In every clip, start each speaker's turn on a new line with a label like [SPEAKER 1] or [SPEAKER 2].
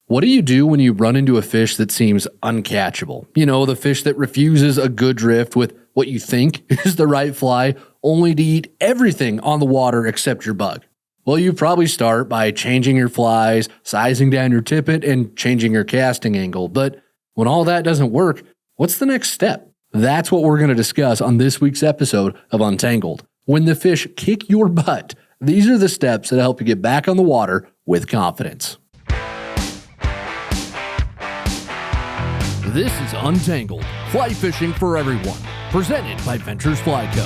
[SPEAKER 1] What do you do when you run into a fish that seems uncatchable? You know, the fish that refuses a good drift with what you think is the right fly, only to eat everything on the water except your bug. Well, you probably start by changing your flies, sizing down your tippet, and changing your casting angle. But when all that doesn't work, what's the next step? That's what we're going to discuss on this week's episode of Untangled. When the fish kick your butt, these are the steps that help you get back on the water with confidence. This is Untangled, fly fishing for everyone, presented by Ventures Fly Co.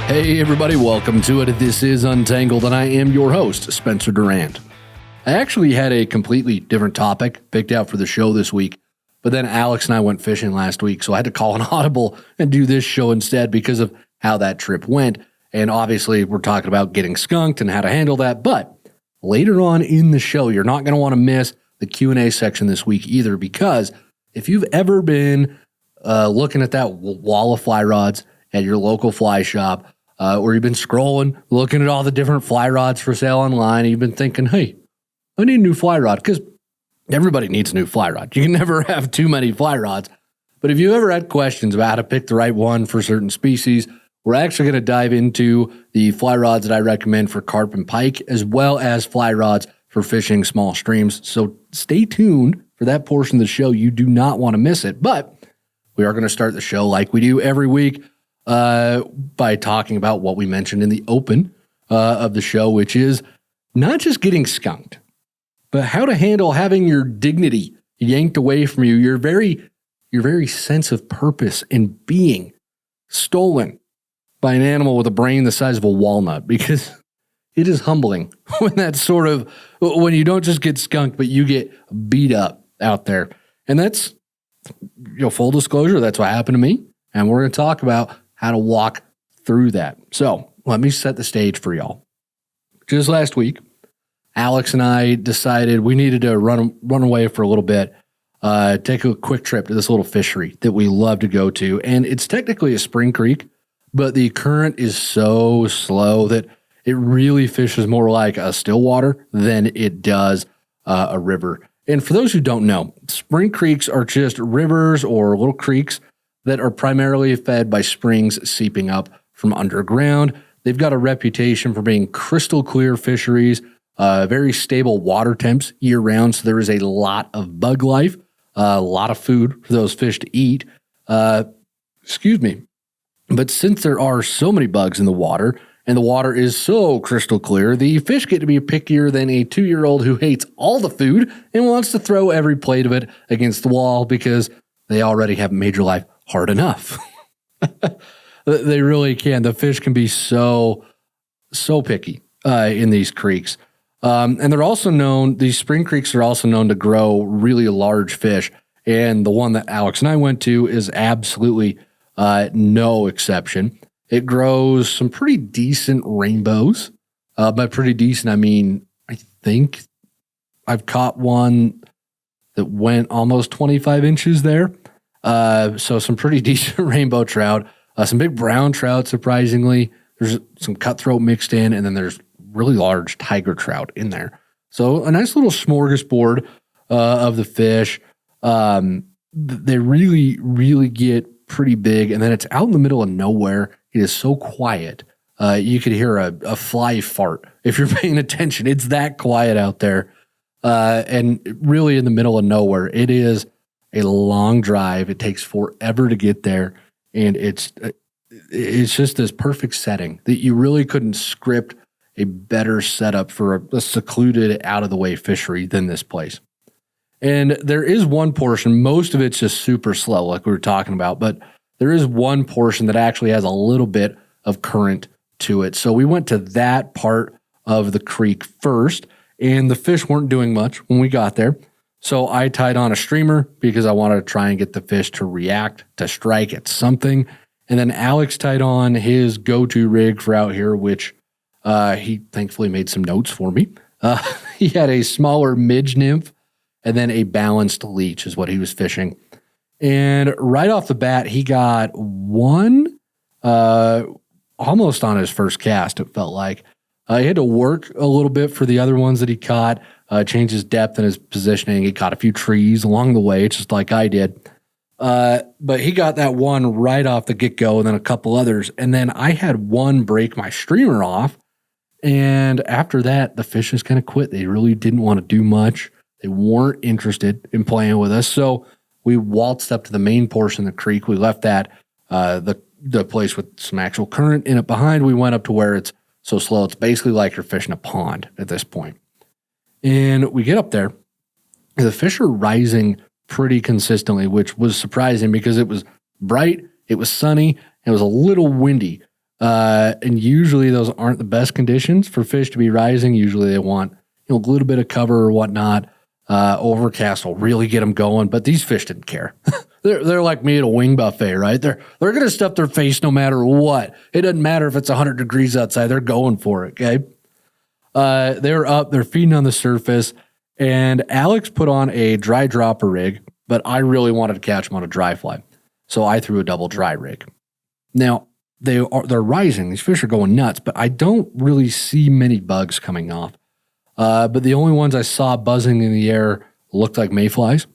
[SPEAKER 1] Hey everybody, welcome to it. This is Untangled, and I am your host, Spencer Durrant. I actually had a completely different topic picked out for the show this week, but then Alex and I went fishing last week, so I had to call an audible and do this show instead because of how that trip went. And obviously, we're talking about getting skunked and how to handle that, but later on in the show, you're not going to want to miss the Q&A section this week either, because if you've ever been looking at that wall of fly rods at your local fly shop, or you've been scrolling, looking at all the different fly rods for sale online, and you've been thinking, hey, I need a new fly rod, because everybody needs a new fly rod. You can never have too many fly rods. But if you ever had questions about how to pick the right one for certain species, we're actually going to dive into the fly rods that I recommend for carp and pike, as well as fly rods for fishing small streams. So stay tuned for that portion of the show. You do not want to miss it. But we are going to start the show like we do every week by talking about what we mentioned in the open of the show, which is not just getting skunked, but how to handle having your dignity yanked away from you, your very sense of purpose and being stolen by an animal with a brain the size of a walnut, because it is humbling when you don't just get skunked, but you get beat up out there. And that's, full disclosure, that's what happened to me. And we're going to talk about how to walk through that. So let me set the stage for y'all. Just last week, Alex and I decided we needed to run away for a little bit, take a quick trip to this little fishery that we love to go to. And it's technically a spring creek, but the current is so slow that it really fishes more like a still water than it does a river. And for those who don't know, spring creeks are just rivers or little creeks that are primarily fed by springs seeping up from underground. They've got a reputation for being crystal clear fisheries, very stable water temps year round. So there is a lot of bug life, a lot of food for those fish to eat. But since there are so many bugs in the water, and the water is so crystal clear, the fish get to be pickier than a 2-year-old who hates all the food and wants to throw every plate of it against the wall because they already have made your life hard enough. They really can. The fish can be so picky in these creeks. And they're also known, these spring creeks are also known to grow really large fish. And the one that Alex and I went to is absolutely no exception. It grows some pretty decent rainbows. By pretty decent, I mean, I think I've caught one that went almost 25 inches there. So some pretty decent rainbow trout, some big brown trout, surprisingly. There's some cutthroat mixed in, and then there's really large tiger trout in there. So a nice little smorgasbord of the fish. They really, really get pretty big, and then it's out in the middle of nowhere. It is so quiet. You could hear a fly fart if you're paying attention. It's that quiet out there. And really in the middle of nowhere. It is a long drive. It takes forever to get there. And it's just this perfect setting that you really couldn't script a better setup for a secluded, out-of-the-way fishery than this place. And there is one portion, most of it's just super slow, like we were talking about, but there is one portion that actually has a little bit of current to it. So we went to that part of the creek first, and the fish weren't doing much when we got there. So I tied on a streamer because I wanted to try and get the fish to react, to strike at something. And then Alex tied on his go-to rig for out here, which he thankfully made some notes for me. He had a smaller midge nymph and then a balanced leech is what he was fishing. And right off the bat, he got one almost on his first cast, it felt like. He had to work a little bit for the other ones that he caught, change his depth and his positioning. He caught a few trees along the way, just like I did. But he got that one right off the get-go and then a couple others. And then I had one break my streamer off. And after that, the fish just kind of quit. They really didn't want to do much. They weren't interested in playing with us. So we waltzed up to the main portion of the creek. We left that, the place with some actual current in it behind. We went up to where it's so slow. It's basically like you're fishing a pond at this point. And we get up there. And the fish are rising pretty consistently, which was surprising because it was bright, it was sunny, and it was a little windy. And usually those aren't the best conditions for fish to be rising. Usually they want a little bit of cover or whatnot. Overcast will really get them going, but these fish didn't care. They're like me at a wing buffet, right? They're going to stuff their face no matter what. It doesn't matter if it's 100 degrees outside. They're going for it, okay? They're up. They're feeding on the surface. And Alex put on a dry dropper rig, but I really wanted to catch them on a dry fly. So I threw a double dry rig. Now, they're rising. These fish are going nuts, but I don't really see many bugs coming off. But the only ones I saw buzzing in the air looked like mayflies,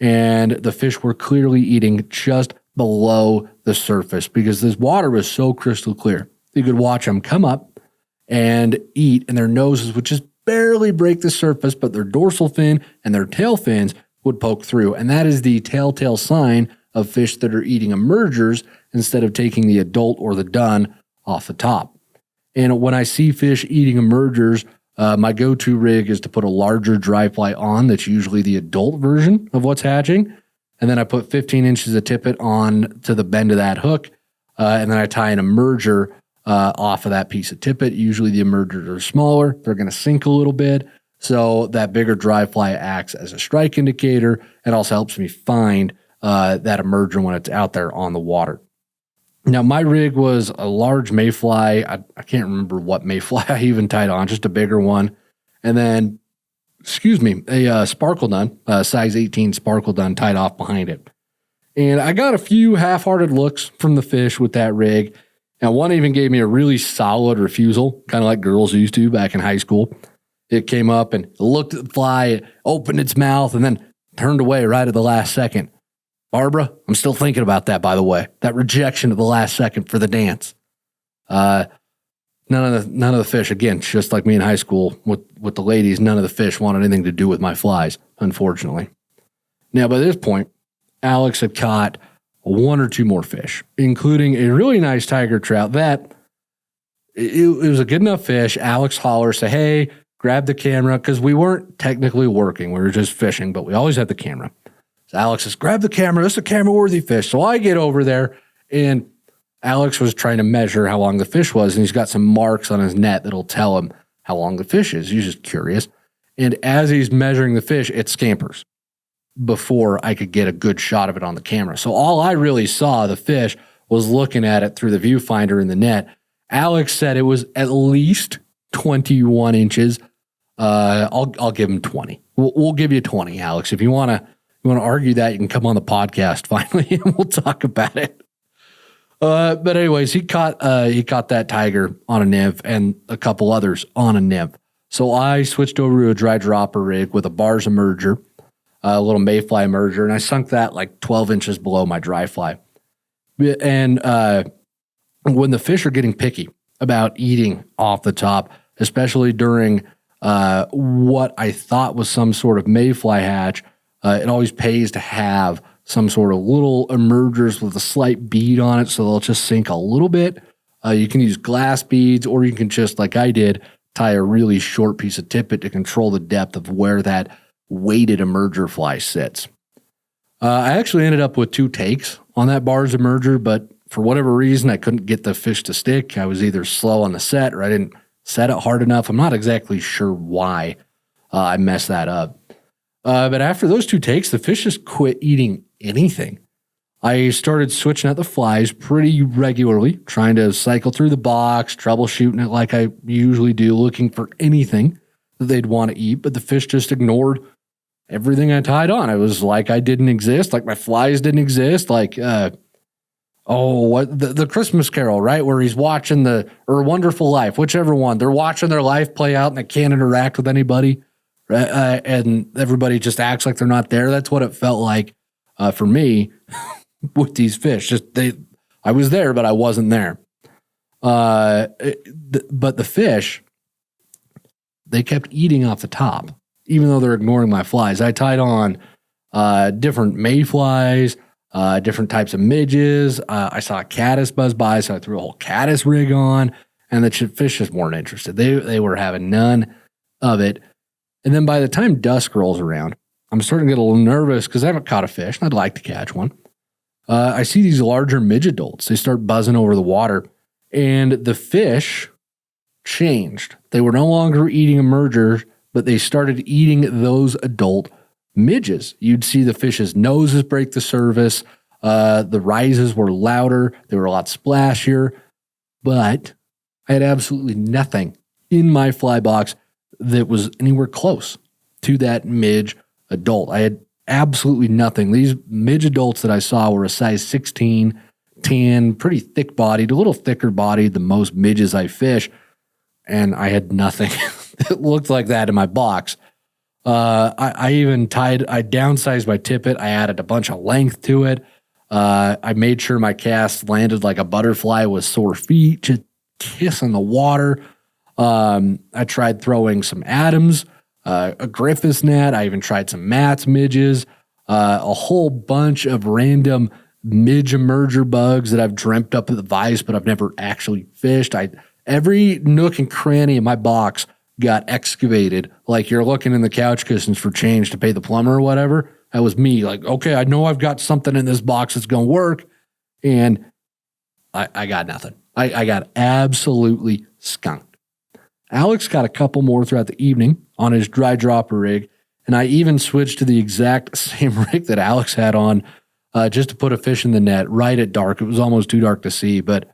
[SPEAKER 1] and the fish were clearly eating just below the surface because this water was so crystal clear. You could watch them come up and eat, and their noses would just barely break the surface, but their dorsal fin and their tail fins would poke through. And that is the telltale sign of fish that are eating emergers instead of taking the adult or the dun off the top. And when I see fish eating emergers, my go-to rig is to put a larger dry fly on. That's usually the adult version of what's hatching. And then I put 15 inches of tippet on to the bend of that hook. And then I tie an emerger off of that piece of tippet. Usually the emergers are smaller. They're going to sink a little bit. So that bigger dry fly acts as a strike indicator and also helps me find that emerger when it's out there on the water. Now, my rig was a large mayfly. I can't remember what mayfly I even tied on, just a bigger one. And then, a sparkle dun, size 18 sparkle dun tied off behind it. And I got a few half-hearted looks from the fish with that rig. And one even gave me a really solid refusal, kind of like girls used to back in high school. It came up and looked at the fly, it opened its mouth, and then turned away right at the last second. Barbara, I'm still thinking about that, by the way. That rejection of the last second for the dance. None of the fish, again, just like me in high school with the ladies, none of the fish wanted anything to do with my flies, unfortunately. Now, by this point, Alex had caught one or two more fish, including a really nice tiger trout that it was a good enough fish. Alex hollers, say, hey, grab the camera, because we weren't technically working. We were just fishing, but we always had the camera. So Alex says, grab the camera. This is a camera-worthy fish. So I get over there, and Alex was trying to measure how long the fish was, and he's got some marks on his net that'll tell him how long the fish is. He's just curious. And as he's measuring the fish, it scampers before I could get a good shot of it on the camera. So all I really saw, the fish, was looking at it through the viewfinder in the net. Alex said it was at least 21 inches. I'll give him 20. We'll give you 20, Alex. If you want to argue that, you can come on the podcast finally and we'll talk about it. But anyways, he caught that tiger on a nymph and a couple others on a nymph. So I switched over to a dry dropper rig with a bars emerger, a little mayfly emerger, and I sunk that like 12 inches below my dry fly. And when the fish are getting picky about eating off the top, especially during what I thought was some sort of mayfly hatch, it always pays to have some sort of little emergers with a slight bead on it, so they'll just sink a little bit. You can use glass beads, or you can just, like I did, tie a really short piece of tippet to control the depth of where that weighted emerger fly sits. I actually ended up with 2 takes on that bars emerger, but for whatever reason, I couldn't get the fish to stick. I was either slow on the set or I didn't set it hard enough. I'm not exactly sure why I messed that up. But after those 2 takes, the fish just quit eating anything. I started switching out the flies pretty regularly, trying to cycle through the box, troubleshooting it like I usually do, looking for anything that they'd want to eat, but the fish just ignored everything I tied on. It was like I didn't exist, like my flies didn't exist, like I what the Christmas Carol, right? Where he's watching or Wonderful Life, whichever one. They're watching their life play out and they can't interact with anybody. Right? And everybody just acts like they're not there. That's what it felt like for me with these fish. I was there, but I wasn't there. But the fish, they kept eating off the top, even though they're ignoring my flies. I tied on different mayflies, different types of midges. I saw a caddis buzz by, so I threw a whole caddis rig on, and the fish just weren't interested. They were having none of it. And then by the time dusk rolls around, I'm starting to get a little nervous because I haven't caught a fish, and I'd like to catch one. I see these larger midge adults. They start buzzing over the water, and the fish changed. They were no longer eating emergers, but they started eating those adult midges. You'd see the fish's noses break the surface. The rises were louder. They were a lot splashier, but I had absolutely nothing in my fly box that was anywhere close to that midge adult. I had absolutely nothing. These midge adults that I saw were a size 16, tan, pretty thick bodied, a little thicker bodied than most midges I fish. And I had nothing that looked like that in my box. I downsized my tippet. I added a bunch of length to it. I made sure my cast landed like a butterfly with sore feet, just kissing the water. I tried throwing some Adams, a Griffiths net. I even tried some Matt's midges, a whole bunch of random midge emerger bugs that I've dreamt up at the vise, but I've never actually fished. Every nook and cranny in my box got excavated. Like you're looking in the couch cushions for change to pay the plumber or whatever. That was me. Like, okay, I know I've got something in this box that's going to work. And I got nothing. I got absolutely skunked. Alex got a couple more throughout the evening on his dry dropper rig. And I even switched to the exact same rig that Alex had on just to put a fish in the net right at dark. It was almost too dark to see, but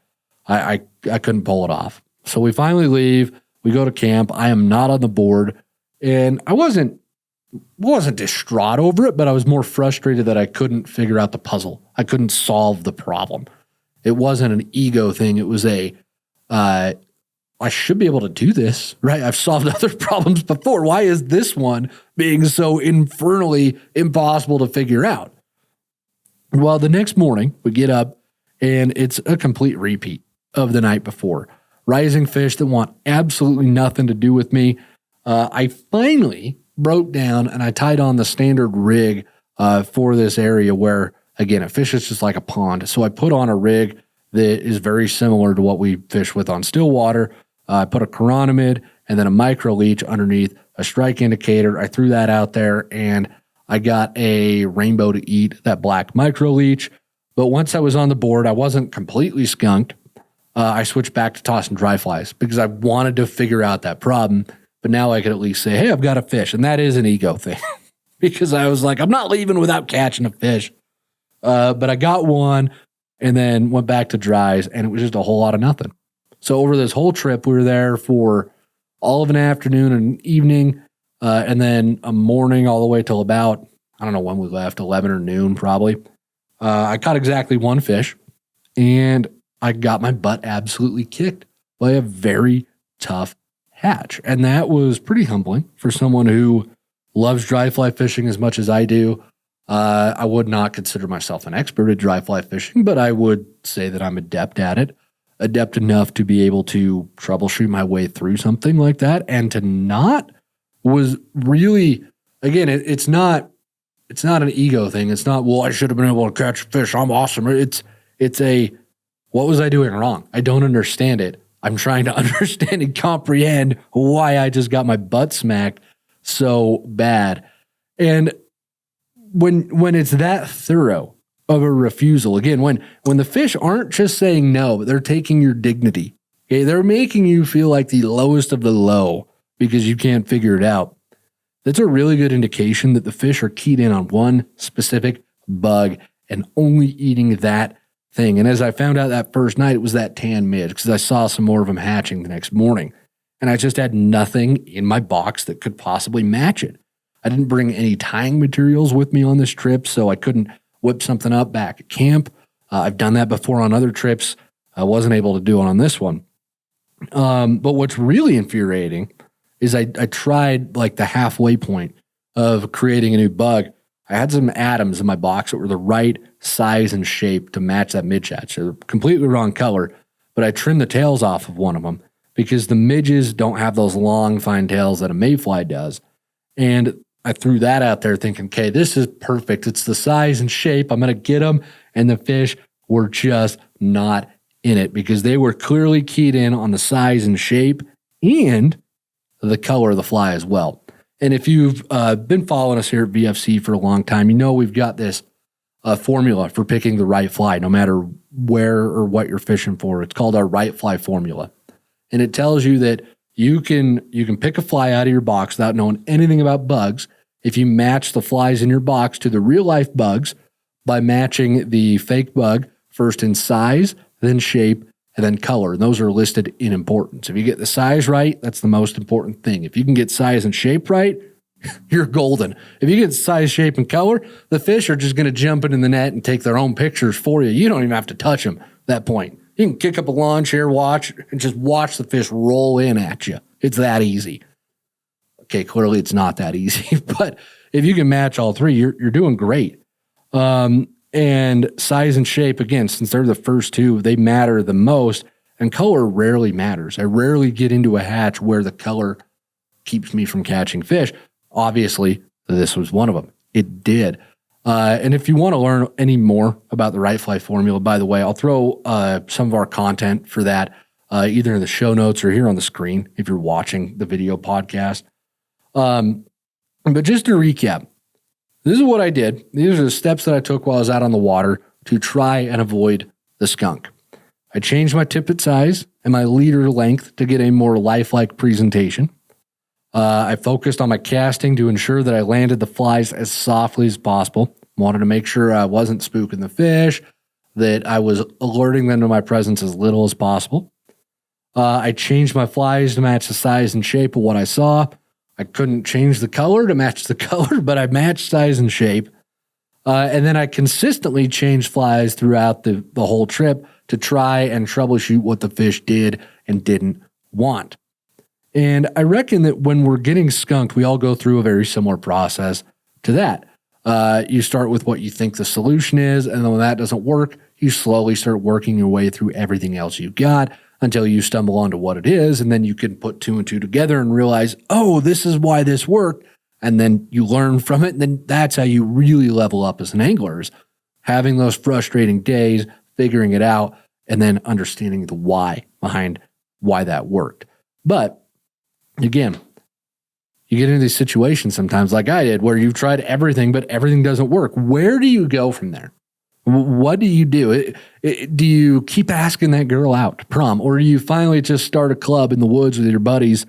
[SPEAKER 1] I couldn't pull it off. So we finally leave. We go to camp. I am not on the board. And I wasn't distraught over it, but I was more frustrated that I couldn't figure out the puzzle. I couldn't solve the problem. It wasn't an ego thing. It was I should be able to do this, right? I've solved other problems before. Why is this one being so infernally impossible to figure out? Well, the next morning we get up and it's a complete repeat of the night before. Rising fish that want absolutely nothing to do with me. I finally broke down and I tied on the standard rig for this area where, again, it fishes just like a pond. So I put on a rig that is very similar to what we fish with on Stillwater. I put a chironomid and then a micro leech underneath a strike indicator. I threw that out there and I got a rainbow to eat, that black micro leech. But once I was on the board, I wasn't completely skunked. I switched back to tossing dry flies because I wanted to figure out that problem. But now I could at least say, hey, I've got a fish. And that is an ego thing because I was like, I'm not leaving without catching a fish. But I got one and then went back to dries and it was just a whole lot of nothing. So over this whole trip, we were there for all of an afternoon and evening and then a morning all the way till about, I don't know when we left, 11 or noon probably. I caught exactly one fish and I got my butt absolutely kicked by a very tough hatch. And that was pretty humbling for someone who loves dry fly fishing as much as I do. I would not consider myself an expert at dry fly fishing, but I would say that I'm adept at it, adept enough to be able to troubleshoot my way through something like that. And to not was really, again, it's not an ego thing. It's not, well, I should have been able to catch a fish. I'm awesome. It's a, what was I doing wrong? I don't understand it. I'm trying to understand and comprehend why I just got my butt smacked so bad. And when it's that thorough of a refusal, again, when the fish aren't just saying no, but they're taking your dignity, okay, they're making you feel like the lowest of the low because you can't figure it out. That's a really good indication that the fish are keyed in on one specific bug and only eating that thing. And as I found out that first night, it was that tan midge because I saw some more of them hatching the next morning. And I just had nothing in my box that could possibly match it. I didn't bring any tying materials with me on this trip, so I couldn't whip something up back at camp. I've done that before on other trips. I wasn't able to do it on this one. But what's really infuriating is I tried like the halfway point of creating a new bug. I had some atoms in my box that were the right size and shape to match that midge-hatch. They're completely wrong color, but I trimmed the tails off of one of them because the midges don't have those long, fine tails that a mayfly does. And I threw that out there thinking, okay, this is perfect. It's the size and shape. I'm going to get them. And the fish were just not in it because they were clearly keyed in on the size and shape and the color of the fly as well. And if you've been following us here at VFC for a long time, you know we've got this formula for picking the right fly, no matter where or what you're fishing for. It's called our right fly formula. And it tells you that you can pick a fly out of your box without knowing anything about bugs if you match the flies in your box to the real life bugs by matching the fake bug first in size, then shape, and then color. And those are listed in importance. If you get the size right, that's the most important thing. If you can get size and shape right, you're golden. If you get size, shape, and color, the fish are just going to jump into the net and take their own pictures for you. You don't even have to touch them at that point. You can kick up a lawn chair, watch, and just watch the fish roll in at you. It's that easy. Okay, clearly it's not that easy, but if you can match all three, you're doing great. And size and shape, again, since they're the first two, they matter the most, and color rarely matters. I rarely get into a hatch where the color keeps me from catching fish. Obviously, this was one of them. It did. And if you want to learn any more about the right fly formula, by the way, I'll throw some of our content for that either in the show notes or here on the screen if you're watching the video podcast. But just to recap, this is what I did. These are the steps that I took while I was out on the water to try and avoid the skunk. I changed my tippet size and my leader length to get a more lifelike presentation. I focused on my casting to ensure that I landed the flies as softly as possible. Wanted to make sure I wasn't spooking the fish, that I was alerting them to my presence as little as possible. I changed my flies to match the size and shape of what I saw. I couldn't change the color to match the color, but I matched size and shape. And then I consistently changed flies throughout the whole trip to try and troubleshoot what the fish did and didn't want. And I reckon that when we're getting skunked, we all go through a very similar process to that. You start with what you think the solution is, and then when that doesn't work, you slowly start working your way through everything else you got until you stumble onto what it is, and then you can put two and two together and realize, oh, this is why this worked, and then you learn from it, and then that's how you really level up as an angler, is having those frustrating days, figuring it out, and then understanding the why behind why that worked. But again, you get into these situations sometimes like I did where you've tried everything, but everything doesn't work. Where do you go from there? What do you do? Do you keep asking that girl out to prom, or do you finally just start a club in the woods with your buddies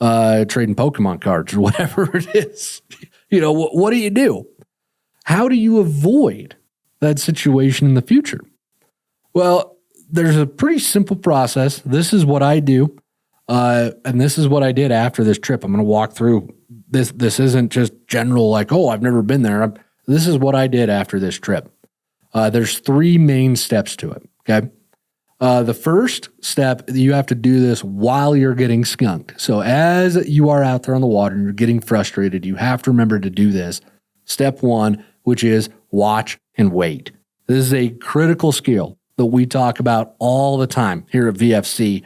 [SPEAKER 1] trading Pokemon cards or whatever it is? You know, what do you do? How do you avoid that situation in the future? Well, there's a pretty simple process. This is what I do. And this is what I did after this trip. I'm going to walk through this. This isn't just general, like, oh, I've never been there. This is what I did after this trip. There's three main steps to it. Okay. The first step, you have to do this while you're getting skunked. So as you are out there on the water and you're getting frustrated, you have to remember to do this. Step one, which is watch and wait. This is a critical skill that we talk about all the time here at VFC.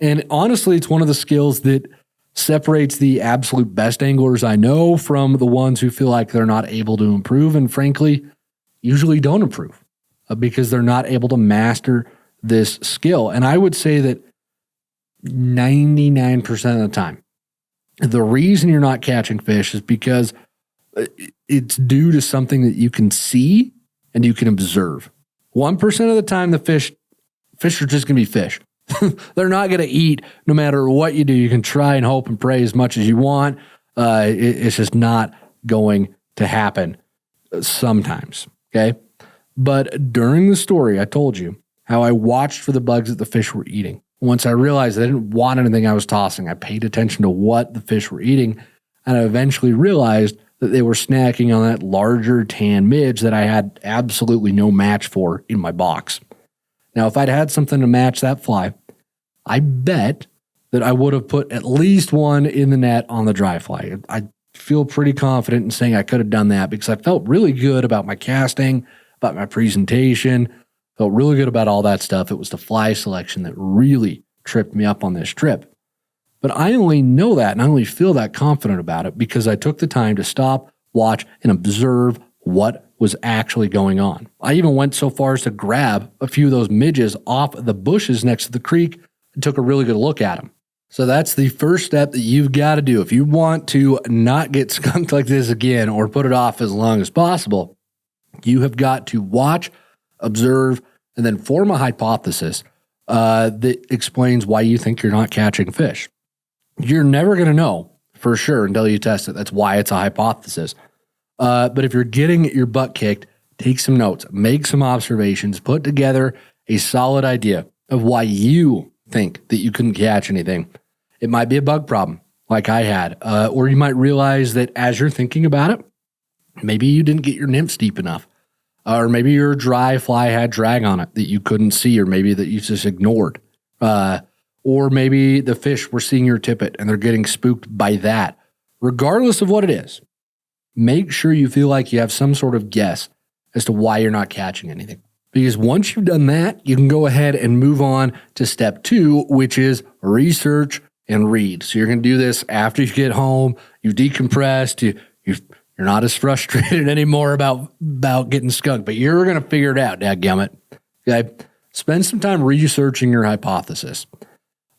[SPEAKER 1] And honestly, it's one of the skills that separates the absolute best anglers I know from the ones who feel like they're not able to improve and frankly, usually don't improve because they're not able to master this skill. And I would say that 99% of the time, the reason you're not catching fish is because it's due to something that you can see and you can observe. 1% of the time, the fish are just going to be fish. They're not going to eat no matter what you do. You can try and hope and pray as much as you want. It's just not going to happen sometimes, okay? But during the story, I told you how I watched for the bugs that the fish were eating. Once I realized they didn't want anything I was tossing, I paid attention to what the fish were eating, and I eventually realized that they were snacking on that larger tan midge that I had absolutely no match for in my box. Now, if I'd had something to match that fly, I bet that I would have put at least one in the net on the dry fly. I feel pretty confident in saying I could have done that because I felt really good about my casting, about my presentation, felt really good about all that stuff. It was the fly selection that really tripped me up on this trip. But I only know that and I only feel that confident about it because I took the time to stop, watch, and observe what was actually going on. I even went so far as to grab a few of those midges off the bushes next to the creek and took a really good look at them. So that's the first step that you've got to do. If you want to not get skunked like this again or put it off as long as possible, you have got to watch, observe, and then form a hypothesis that explains why you think you're not catching fish. You're never going to know for sure until you test it. That's why it's a hypothesis. But if you're getting your butt kicked, take some notes, make some observations, put together a solid idea of why you think that you couldn't catch anything. It might be a bug problem like I had, or you might realize that as you're thinking about it, maybe you didn't get your nymphs deep enough, or maybe your dry fly had drag on it that you couldn't see, or maybe that you just ignored, or maybe the fish were seeing your tippet and they're getting spooked by that. Regardless of what it is, make sure you feel like you have some sort of guess as to why you're not catching anything. Because once you've done that, you can go ahead and move on to step 2, which is research and read. So you're going to do this after you get home, you've decompressed, you're not as frustrated anymore about getting skunked, but you're going to figure it out, dadgummit. Okay? Spend some time researching your hypothesis.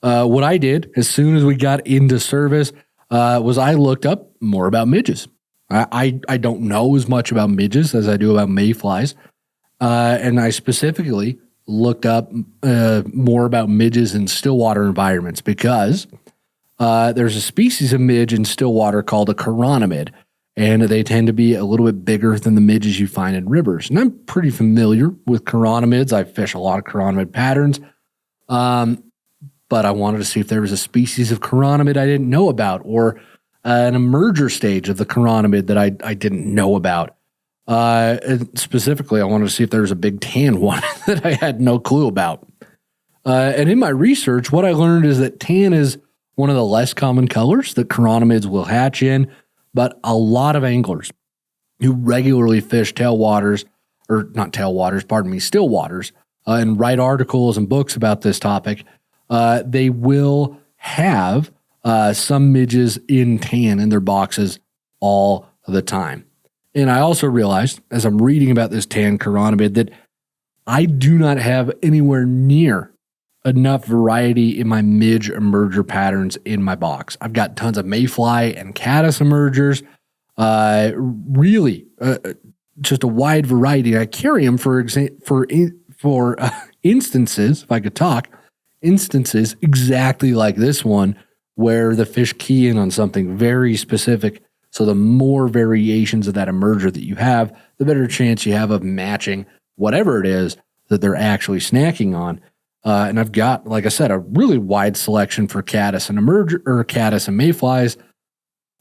[SPEAKER 1] What I did as soon as we got into service was I looked up more about midges. I don't know as much about midges as I do about mayflies. And I specifically looked up more about midges in stillwater environments because there's a species of midge in stillwater called a chironomid, and they tend to be a little bit bigger than the midges you find in rivers. And I'm pretty familiar with chironomids. I fish a lot of chironomid patterns, but I wanted to see if there was a species of chironomid I didn't know about, or an emerger stage of the chironomid that I didn't know about. And specifically, I wanted to see if there was a big tan one that I had no clue about. And in my research, what I learned is that tan is one of the less common colors that chironomids will hatch in, but a lot of anglers who regularly fish stillwaters, and write articles and books about this topic, they will have some midges in tan in their boxes all the time. And I also realized, as I'm reading about this tan chironomid, that I do not have anywhere near enough variety in my midge emerger patterns in my box. I've got tons of mayfly and caddis emergers, really just a wide variety. I carry them for instances, if I could talk, instances exactly like this one, where the fish key in on something very specific. So the more variations of that emerger that you have, the better chance you have of matching whatever it is that they're actually snacking on. And I've got, like I said, a really wide selection for caddis and emerger, or caddis and mayflies.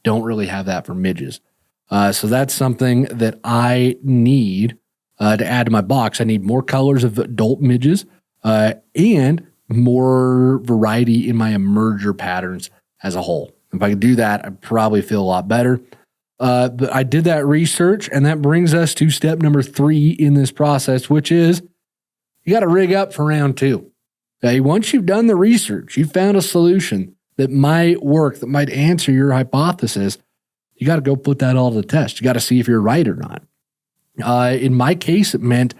[SPEAKER 1] Don't really have that for midges. So that's something that I need to add to my box. I need more colors of adult midges and more variety in my emerger patterns as a whole. If I could do that, I'd probably feel a lot better. But I did that research, and that brings us to step number 3 in this process, which is you got to rig up for round 2. Okay, once you've done the research, you found a solution that might work, that might answer your hypothesis, you got to go put that all to the test. You got to see if you're right or not. In my case, it meant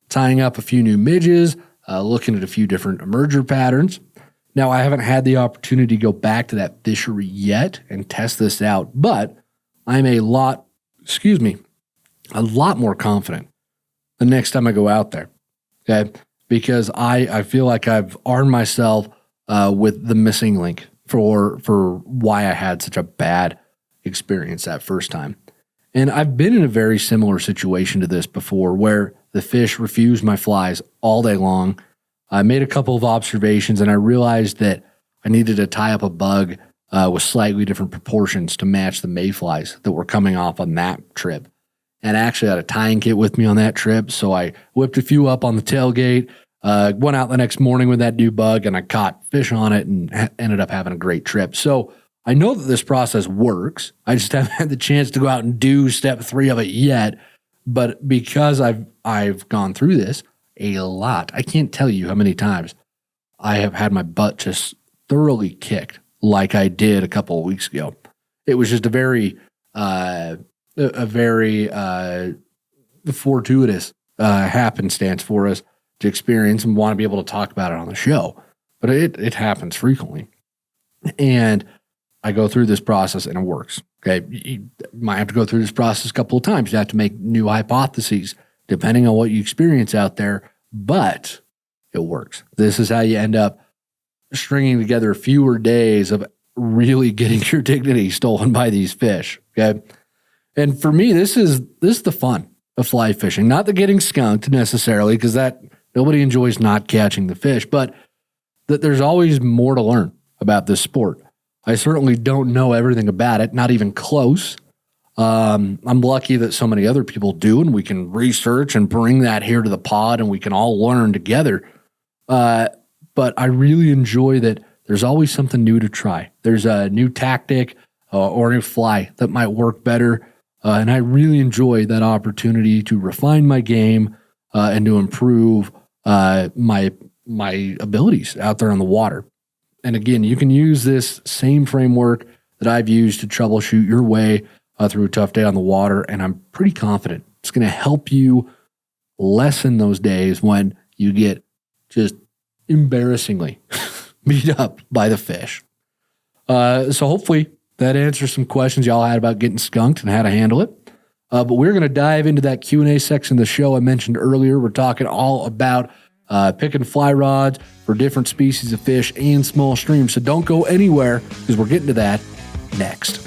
[SPEAKER 1] tying up a few new midges, looking at a few different emerger patterns. Now, I haven't had the opportunity to go back to that fishery yet and test this out, but I'm a lot more confident the next time I go out there, okay? Because I feel like I've armed myself with the missing link for why I had such a bad experience that first time. And I've been in a very similar situation to this before, where the fish refused my flies all day long. I made a couple of observations, and I realized that I needed to tie up a bug with slightly different proportions to match the mayflies that were coming off on that trip. And I actually had a tying kit with me on that trip, so I whipped a few up on the tailgate, went out the next morning with that new bug, and I caught fish on it and ended up having a great trip. So I know that this process works. I just haven't had the chance to go out and do step 3 of it yet. But because I've gone through this a lot, I can't tell you how many times I have had my butt just thoroughly kicked like I did a couple of weeks ago. It was just a very fortuitous happenstance for us to experience and want to be able to talk about it on the show. But it happens frequently. And I go through this process and it works. Okay. You might have to go through this process a couple of times. You have to make new hypotheses depending on what you experience out there, but it works. This is how you end up stringing together fewer days of really getting your dignity stolen by these fish. Okay. And for me, this is the fun of fly fishing, not the getting skunked necessarily, because that nobody enjoys not catching the fish, but that there's always more to learn about this sport. I certainly don't know everything about it, not even close. I'm lucky that so many other people do, and we can research and bring that here to the pod, and we can all learn together. But I really enjoy that there's always something new to try. There's a new tactic or a new fly that might work better, and I really enjoy that opportunity to refine my game and to improve my abilities out there on the water. And again, you can use this same framework that I've used to troubleshoot your way through a tough day on the water, and I'm pretty confident it's going to help you lessen those days when you get just embarrassingly beat up by the fish. So hopefully that answers some questions y'all had about getting skunked and how to handle it. But we're going to dive into that Q&A section of the show I mentioned earlier. We're talking all about picking fly rods for different species of fish and small streams. So don't go anywhere because we're getting to that next.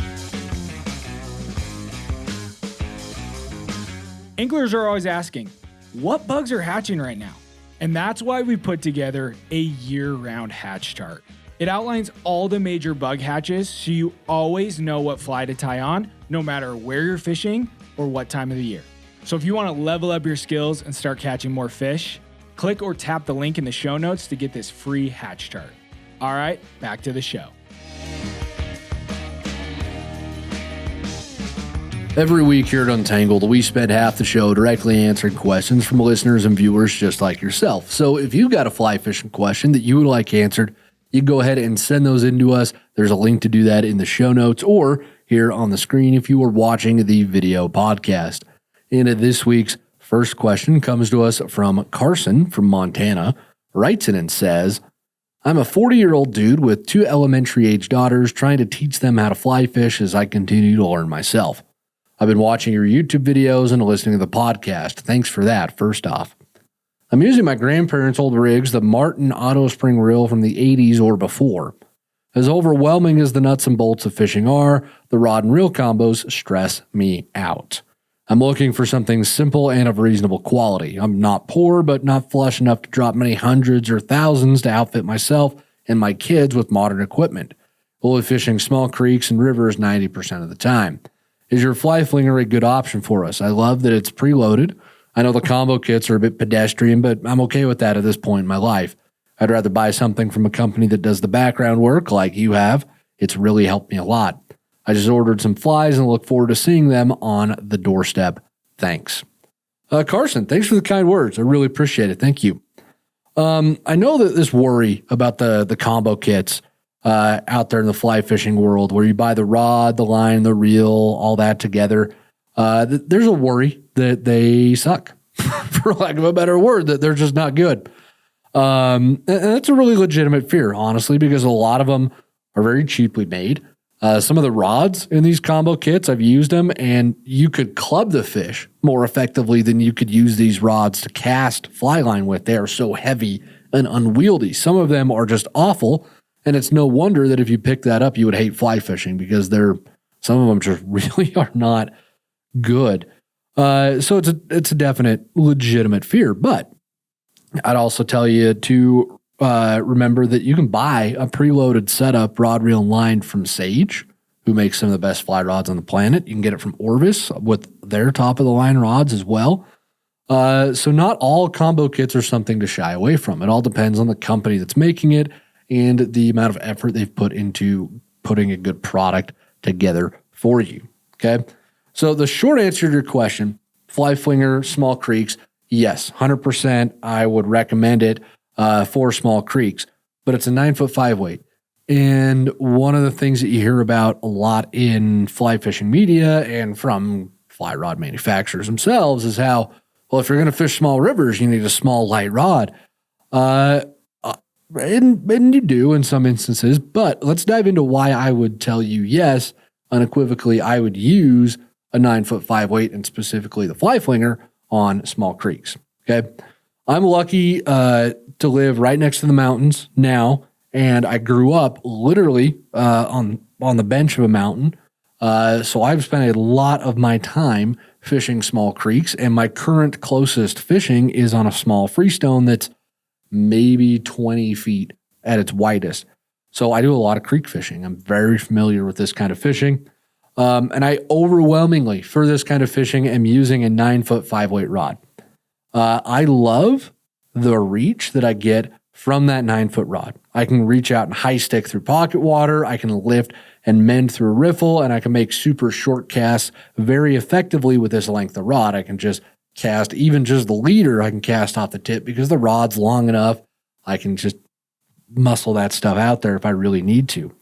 [SPEAKER 2] Anglers are always asking, what bugs are hatching right now? And that's why we put together a year-round hatch chart. It outlines all the major bug hatches so you always know what fly to tie on, no matter where you're fishing or what time of the year. So if you want to level up your skills and start catching more fish, click or tap the link in the show notes to get this free hatch chart. All right, back to the show.
[SPEAKER 1] Every week here at Untangled, we spend half the show directly answering questions from listeners and viewers just like yourself. So if you've got a fly fishing question that you would like answered, you can go ahead and send those in to us. There's a link to do that in the show notes or here on the screen if you are watching the video podcast. And this week's first question comes to us from Carson from Montana, writes in and says, I'm a 40-year-old dude with 2 elementary-age daughters trying to teach them how to fly fish as I continue to learn myself. I've been watching your YouTube videos and listening to the podcast. Thanks for that, first off. I'm using my grandparents' old rigs, the Martin Auto Spring Reel from the 80s or before. As overwhelming as the nuts and bolts of fishing are, the rod and reel combos stress me out. I'm looking for something simple and of reasonable quality. I'm not poor, but not flush enough to drop many hundreds or thousands to outfit myself and my kids with modern equipment. We'll be fishing small creeks and rivers 90% of the time. Is your fly flinger a good option for us? I love that it's preloaded. I know the combo kits are a bit pedestrian, but I'm okay with that at this point in my life. I'd rather buy something from a company that does the background work like you have. It's really helped me a lot. I just ordered some flies and look forward to seeing them on the doorstep. Thanks. Carson, thanks for the kind words. I really appreciate it. Thank you. I know that this worry about the combo kits out there in the fly fishing world where you buy the rod, the line, the reel, all that together, there's a worry that they suck, for lack of a better word, that they're just not good. And that's a really legitimate fear, honestly, because a lot of them are very cheaply made. Some of the rods in these combo kits, I've used them, and you could club the fish more effectively than you could use these rods to cast fly line with. They are so heavy and unwieldy. Some of them are just awful, and it's no wonder that if you pick that up, you would hate fly fishing because some of them just really are not good. So it's a definite legitimate fear, but I'd also tell you to remember that you can buy a preloaded setup rod, reel, and line from Sage, who makes some of the best fly rods on the planet. You can get it from Orvis with their top-of-the-line rods as well. So not all combo kits are something to shy away from. It all depends on the company that's making it and the amount of effort they've put into putting a good product together for you, okay? So the short answer to your question, fly flinger, small creeks, yes, 100% I would recommend it for small creeks, but it's a 9'5" weight. And one of the things that you hear about a lot in fly fishing media and from fly rod manufacturers themselves is how, well, if you're going to fish small rivers, you need a small, light rod. And you do in some instances, but let's dive into why I would tell you, yes, unequivocally, I would use a 9'5" weight and specifically the fly flinger on small creeks. Okay. I'm lucky to live right next to the mountains now, and I grew up literally on the bench of a mountain. So I've spent a lot of my time fishing small creeks, and my current closest fishing is on a small freestone that's maybe 20 feet at its widest. So I do a lot of creek fishing. I'm very familiar with this kind of fishing. And I overwhelmingly, for this kind of fishing, am using a 9'5" weight rod. I love the reach that I get from that 9-foot rod. I can reach out and high stick through pocket water. I can lift and mend through a riffle, and I can make super short casts very effectively with this length of rod. I can just cast, even just the leader, I can cast off the tip because the rod's long enough. I can just muscle that stuff out there if I really need to.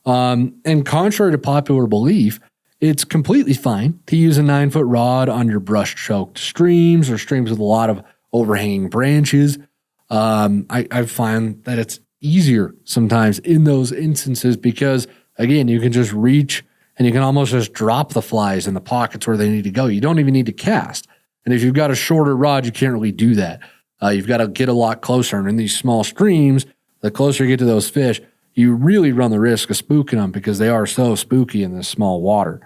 [SPEAKER 1] And contrary to popular belief, it's completely fine to use a 9-foot rod on your brush-choked streams or streams with a lot of overhanging branches. I find that it's easier sometimes in those instances because, again, you can just reach and you can almost just drop the flies in the pockets where they need to go. You don't even need to cast. And if you've got a shorter rod, you can't really do that. You've got to get a lot closer. And in these small streams, the closer you get to those fish, you really run the risk of spooking them because they are so spooky in this small water.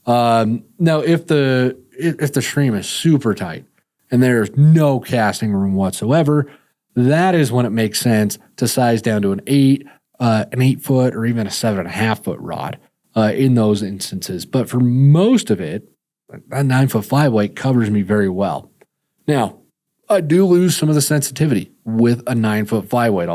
[SPEAKER 1] Now, if the stream is super tight and there's no casting room whatsoever, that is when it makes sense to size down to an 8-foot, or even a 7.5-foot rod in those instances. But for most of it, a 9'5" weight covers me very well. Now, I do lose some of the sensitivity with a 9'5" weight.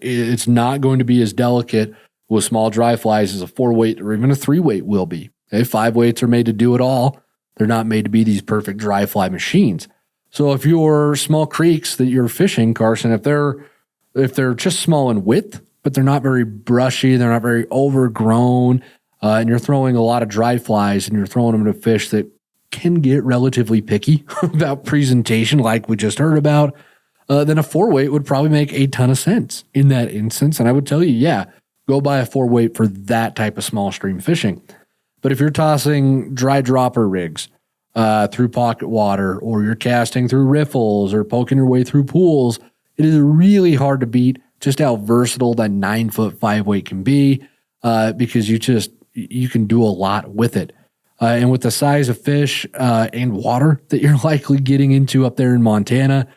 [SPEAKER 1] It's not going to be as delicate with small dry flies as a 4-weight or even a 3-weight will be. Okay, 5 weights are made to do it all. They're not made to be these perfect dry fly machines. So if your small creeks that you're fishing, Carson, if they're just small in width, but they're not very brushy, they're not very overgrown, and you're throwing a lot of dry flies and you're throwing them into fish that can get relatively picky about presentation, like we just heard about, then a 4-weight would probably make a ton of sense in that instance. And I would tell you, yeah, go buy a 4-weight for that type of small stream fishing. But if you're tossing dry dropper rigs through pocket water, or you're casting through riffles or poking your way through pools, it is really hard to beat just how versatile that 9-foot 5-weight can be because you can do a lot with it. And with the size of fish and water that you're likely getting into up there in Montana,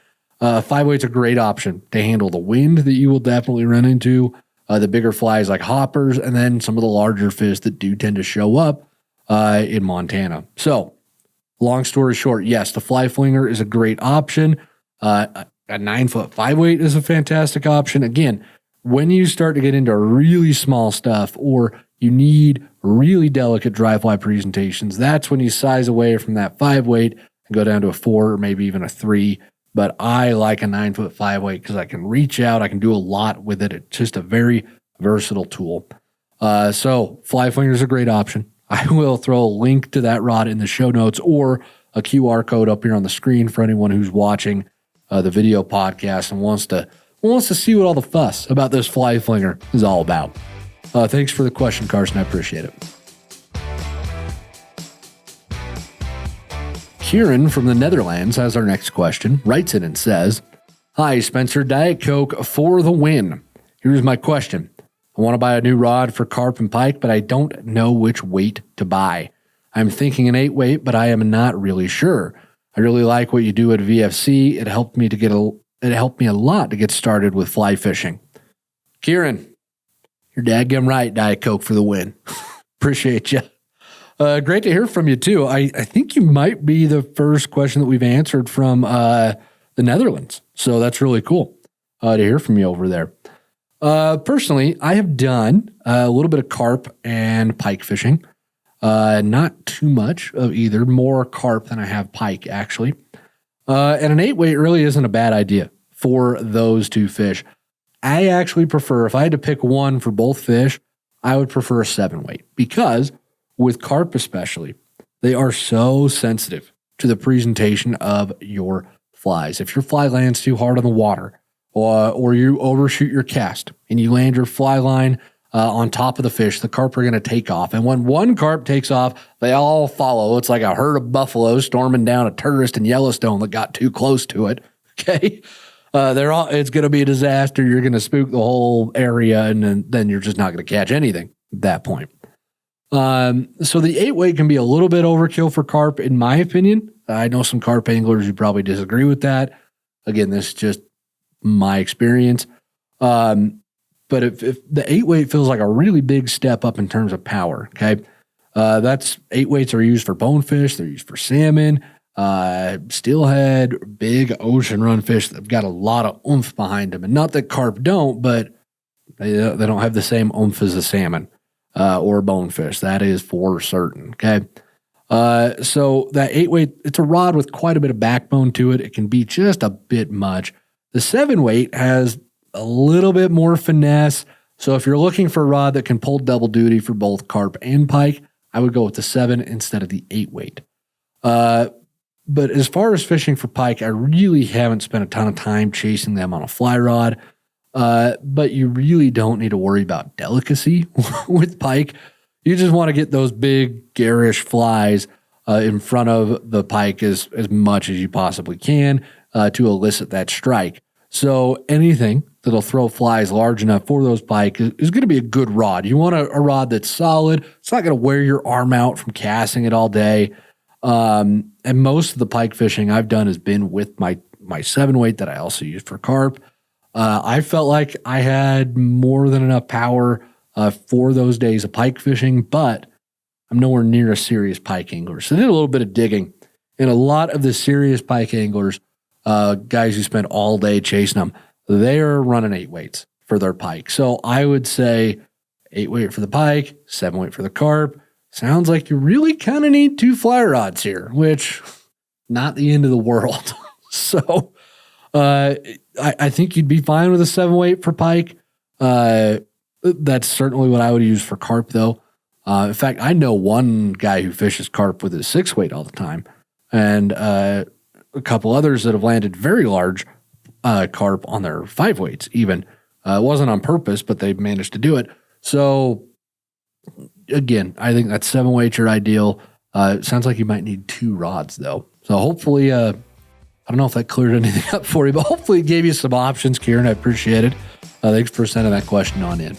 [SPEAKER 1] 5-weight's a great option to handle the wind that you will definitely run into, the bigger flies like hoppers, and then some of the larger fish that do tend to show up in Montana. So, long story short, yes, the fly flinger is a great option. A 9-foot 5-weight is a fantastic option. Again, when you start to get into really small stuff or you need really delicate dry fly presentations, that's when you size away from that 5-weight and go down to a 4 or maybe even a 3. But I like a 9-foot 5-weight because I can reach out. I can do a lot with it. It's just a very versatile tool. So fly flinger is a great option. I will throw a link to that rod in the show notes or a QR code up here on the screen for anyone who's watching the video podcast and wants to see what all the fuss about this fly flinger is all about. Thanks for the question, Carson. I appreciate it. Kieran from the Netherlands has our next question, writes it and says, "Hi, Spencer, Diet Coke for the win. Here's my question. I want to buy a new rod for carp and pike, but I don't know which weight to buy. I'm thinking an 8-weight, but I am not really sure. I really like what you do at VFC. It helped me to get it helped me a lot to get started with fly fishing. Kieran, you're dadgum right. Diet Coke for the win. Appreciate you. Great to hear from you, too. I think you might be the first question that we've answered from the Netherlands. So that's really cool to hear from you over there. Personally, I have done a little bit of carp and pike fishing. Not too much of either, more carp than I have pike, actually. And an 8-weight really isn't a bad idea for those two fish. I actually prefer, if I had to pick one for both fish, I would prefer a 7-weight because with carp especially, they are so sensitive to the presentation of your flies. If your fly lands too hard on the water or you overshoot your cast and you land your fly line on top of the fish, the carp are going to take off. And when one carp takes off, they all follow. It's like a herd of buffaloes storming down a tourist in Yellowstone that got too close to it. Okay. It's going to be a disaster. You're going to spook the whole area, and then you're just not going to catch anything at that point. So the 8-weight can be a little bit overkill for carp, in my opinion. I know some carp anglers who probably disagree with that. Again, this is just my experience. But if the 8-weight feels like a really big step up in terms of power, okay? 8-weights are used for bonefish. They're used for salmon, steelhead, big ocean run fish that've got a lot of oomph behind them. And not that carp don't, but they don't have the same oomph as a salmon or bonefish. That is for certain, okay? So that 8-weight, it's a rod with quite a bit of backbone to it. It can be just a bit much. The 7-weight has a little bit more finesse. So if you're looking for a rod that can pull double duty for both carp and pike, I would go with the 7 instead of the 8-weight. But as far as fishing for pike, I really haven't spent a ton of time chasing them on a fly rod. But you really don't need to worry about delicacy with pike. You just want to get those big garish flies in front of the pike as much as you possibly can to elicit that strike. So anything that'll throw flies large enough for those pike is going to be a good rod. You want a rod that's solid. It's not going to wear your arm out from casting it all day. And most of the pike fishing I've done has been with my 7-weight that I also use for carp. I felt like I had more than enough power for those days of pike fishing, but I'm nowhere near a serious pike angler. So I did a little bit of digging, and a lot of the serious pike anglers, guys who spend all day chasing them, they're running 8-weights for their pike. So I would say 8-weight for the pike, 7-weight for the carp. Sounds like you really kind of need 2 fly rods here, which not the end of the world. So I think you'd be fine with a 7-weight for pike. That's certainly what I would use for carp, though. In fact, I know one guy who fishes carp with his 6-weight all the time, and a couple others that have landed very large carp on their 5-weights even. It wasn't on purpose, but they managed to do it. So again, I think that 7-weight your ideal. It sounds like you might need 2 rods, though. So hopefully, I don't know if that cleared anything up for you, but hopefully it gave you some options, Kieran. I appreciate it. Thanks for sending that question on in.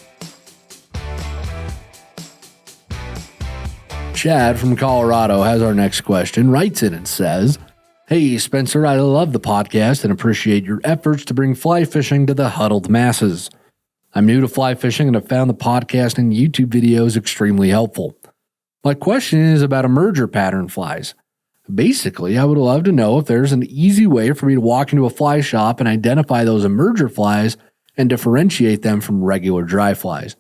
[SPEAKER 1] Chad from Colorado has our next question, writes in and says, "Hey, Spencer, I love the podcast and appreciate your efforts to bring fly fishing to the huddled masses. I'm new to fly fishing and have found the podcast and YouTube videos extremely helpful. My question is about emerger pattern flies. Basically, I would love to know if there's an easy way for me to walk into a fly shop and identify those emerger flies and differentiate them from regular dry flies.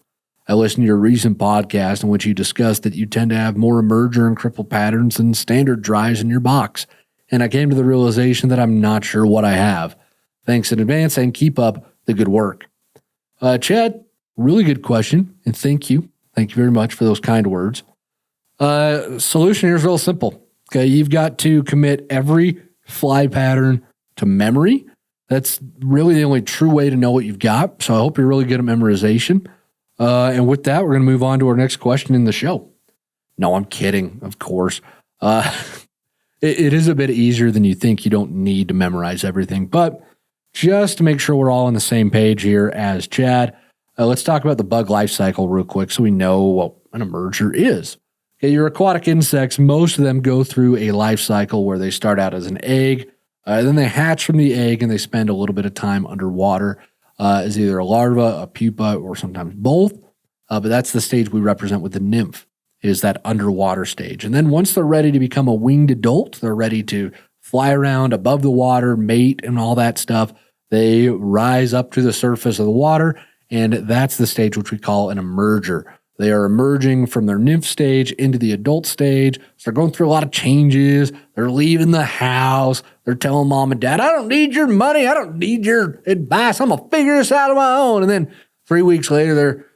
[SPEAKER 1] I listened to your recent podcast in which you discussed that you tend to have more emerger and cripple patterns than standard dries in your box, and I came to the realization that I'm not sure what I have. Thanks in advance and keep up the good work." Chad, really good question, and thank you. Thank you very much for those kind words. Solution here is real simple. Okay, you've got to commit every fly pattern to memory. That's really the only true way to know what you've got. So I hope you're really good at memorization. And with that, we're going to move on to our next question in the show. No, I'm kidding, of course. It is a bit easier than you think. You don't need to memorize everything. But just to make sure we're all on the same page here as Chad, let's talk about the bug life cycle real quick so we know what an emerger is. Okay, your aquatic insects, most of them go through a life cycle where they start out as an egg, Then they hatch from the egg and they spend a little bit of time underwater as either a larva, a pupa, or sometimes both. But that's the stage we represent with the nymph, is that underwater stage. And then once they're ready to become a winged adult, they're ready to fly around above the water, mate, and all that stuff. They rise up to the surface of the water, and that's the stage which we call an emerger. They are emerging from their nymph stage into the adult stage. So they're going through a lot of changes. They're leaving the house. They're telling mom and dad, I don't need your money. I don't need your advice. I'm going to figure this out on my own. And then 3 weeks later, they're,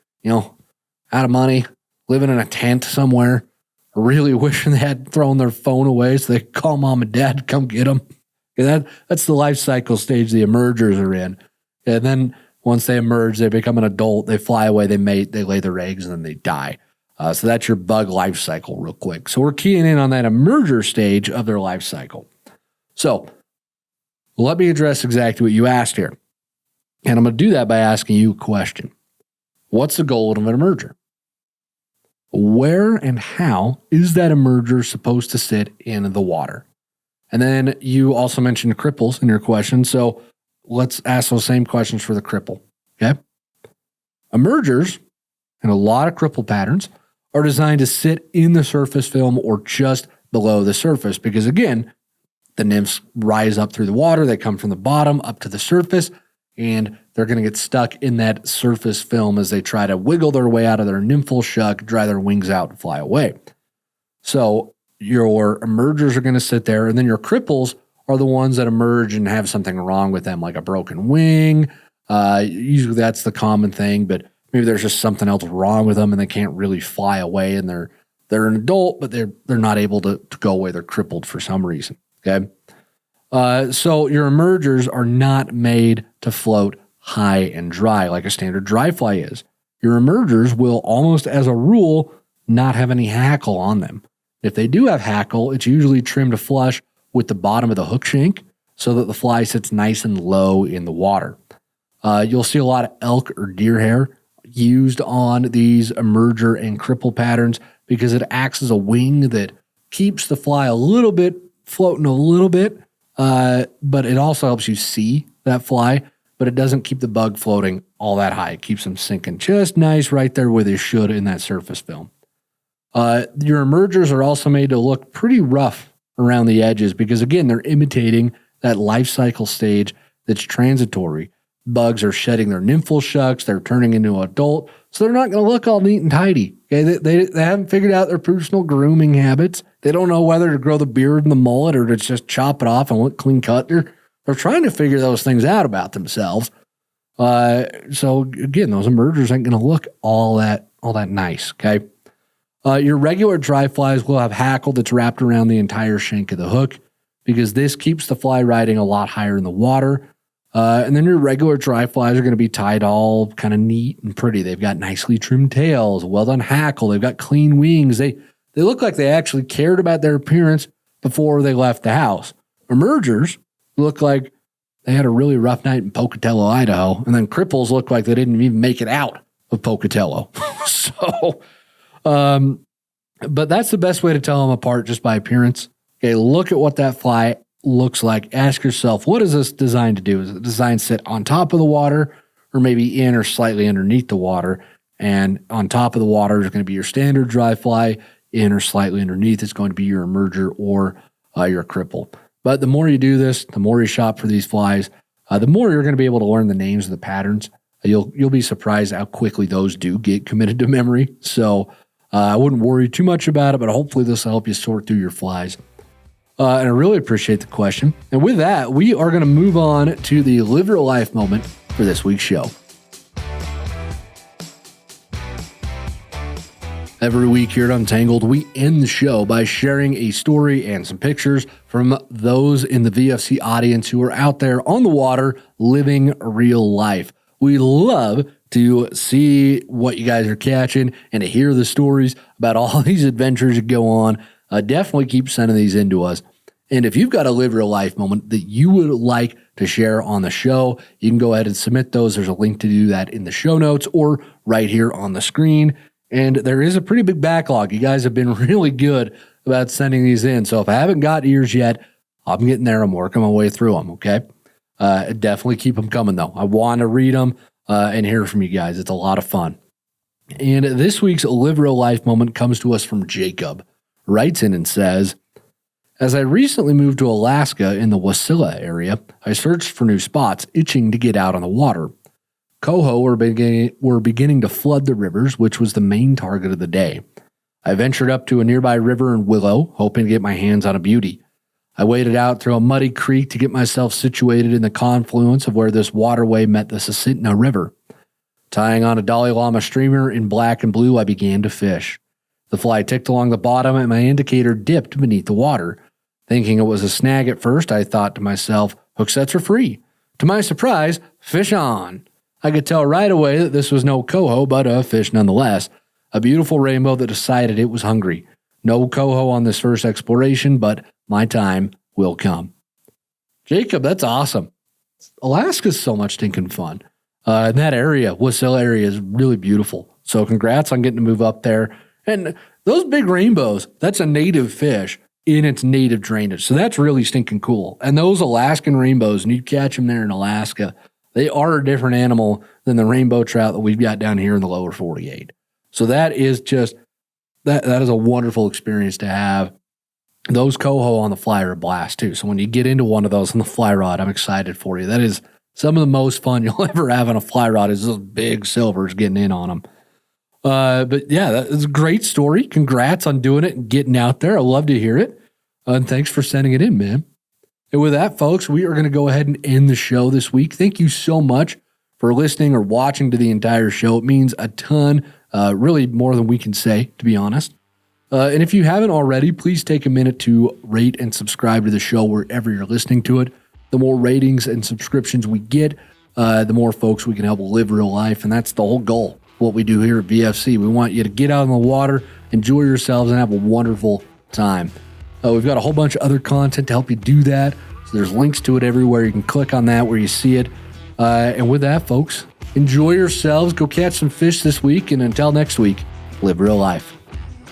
[SPEAKER 1] out of money, living in a tent somewhere, really wishing they had thrown their phone away so they could call mom and dad to come get them. And that's the life cycle stage the emergers are in. And then once they emerge, they become an adult, they fly away, they mate, they lay their eggs, and then they die. So that's your bug life cycle real quick. So we're keying in on that emerger stage of their life cycle. So let me address exactly what you asked here. And I'm going to do that by asking you a question. What's the goal of an emerger? Where and how is that emerger supposed to sit in the water? And then you also mentioned cripples in your question. So let's ask those same questions for the cripple. Okay. Emergers and a lot of cripple patterns are designed to sit in the surface film or just below the surface because, again, the nymphs rise up through the water. They come from the bottom up to the surface, and they're going to get stuck in that surface film as they try to wiggle their way out of their nymphal shuck, dry their wings out, and fly away. So your emergers are going to sit there, and then your cripples are the ones that emerge and have something wrong with them, like a broken wing. Usually that's the common thing, but maybe there's just something else wrong with them, and they can't really fly away, and they're an adult, but they're not able to go away. They're crippled for some reason. Okay. So your emergers are not made to float high and dry like a standard dry fly is. Your emergers will almost as a rule not have any hackle on them. If they do have hackle, it's usually trimmed flush with the bottom of the hook shank so that the fly sits nice and low in the water. You'll see a lot of elk or deer hair used on these emerger and cripple patterns because it acts as a wing that keeps the fly a little bit floating a little bit, but it also helps you see that fly, but it doesn't keep the bug floating all that high. It keeps them sinking just nice right there where they should in that surface film. Your emergers are also made to look pretty rough around the edges because, again, they're imitating that life cycle stage that's transitory. Bugs are shedding their nymphal shucks. They're turning into an adult, so they're not going to look all neat and tidy. Okay, they haven't figured out their personal grooming habits. They don't know whether to grow the beard and the mullet or to just chop it off and look clean cut. They're trying to figure those things out about themselves. So again, those emergers ain't going to look all that nice. Okay. Your regular dry flies will have hackle that's wrapped around the entire shank of the hook because this keeps the fly riding a lot higher in the water. And then your regular dry flies are going to be tied all kind of neat and pretty. They've got nicely trimmed tails, well done hackle. They've got clean wings. They look like they actually cared about their appearance before they left the house. Emergers look like they had a really rough night in Pocatello, Idaho. And then cripples look like they didn't even make it out of Pocatello. So, but that's the best way to tell them apart, just by appearance. Okay, look at what that fly looks like. Ask yourself, what is this designed to do? Is it designed to sit on top of the water or maybe in or slightly underneath the water? And on top of the water is going to be your standard dry fly. In or slightly underneath is going to be your emerger or your cripple. But the more you do this, the more you shop for these flies, the more you're going to be able to learn the names of the patterns. You'll be surprised how quickly those do get committed to memory. So I wouldn't worry too much about it, but hopefully this will help you sort through your flies. And I really appreciate the question. And with that, we are going to move on to the Live Your Life moment for this week's show. Every week here at Untangled, we end the show by sharing a story and some pictures from those in the VFC audience who are out there on the water living real life. We love to see what you guys are catching and to hear the stories about all these adventures that go on. Definitely keep sending these in to us. And if you've got a live real life moment that you would like to share on the show, you can go ahead and submit those. There's a link to do that in the show notes or right here on the screen. And there is a pretty big backlog. You guys have been really good about sending these in. So if I haven't got yours yet, I'm getting there. I'm working my way through them, okay? Definitely keep them coming, though. I want to read them and hear from you guys. It's a lot of fun. And this week's Live Real Life moment comes to us from Jacob. Writes in and says, as I recently moved to Alaska in the Wasilla area, I searched for new spots, itching to get out on the water. Coho were beginning to flood the rivers, which was the main target of the day. I ventured up to a nearby river in Willow, hoping to get my hands on a beauty. I waded out through a muddy creek to get myself situated in the confluence of where this waterway met the Susitna River. Tying on a Dalai Lama streamer in black and blue, I began to fish. The fly ticked along the bottom and my indicator dipped beneath the water. Thinking it was a snag at first, I thought to myself, hook sets are free. To my surprise, fish on. I could tell right away that this was no coho, but a fish nonetheless. A beautiful rainbow that decided it was hungry. No coho on this first exploration, but my time will come. Jacob, that's awesome. Alaska's so much stinking fun. And that area, Wasilla area, is really beautiful. So congrats on getting to move up there. And those big rainbows, that's a native fish in its native drainage. So that's really stinking cool. And those Alaskan rainbows, and you catch them there in Alaska, they are a different animal than the rainbow trout that we've got down here in the lower 48. So that is just, that is a wonderful experience to have. Those coho on the fly are a blast too. So when you get into one of those on the fly rod, I'm excited for you. That is some of the most fun you'll ever have on a fly rod is those big silvers getting in on them. But yeah, that's a great story. Congrats on doing it and getting out there. I love to hear it. And thanks for sending it in, man. And with that, folks, we are going to go ahead and end the show this week. Thank you so much for listening or watching to the entire show. It means a ton, really more than we can say, to be honest. And if you haven't already, please take a minute to rate and subscribe to the show wherever you're listening to it. The more ratings and subscriptions we get, the more folks we can help live real life. And that's the whole goal. What we do here at VFC. We want you to get out on the water, enjoy yourselves, and have a wonderful time. We've got a whole bunch of other content to help you do that. So there's links to it everywhere. You can click on that where you see it. And with that, folks, enjoy yourselves. Go catch some fish this week. And until next week, live real life.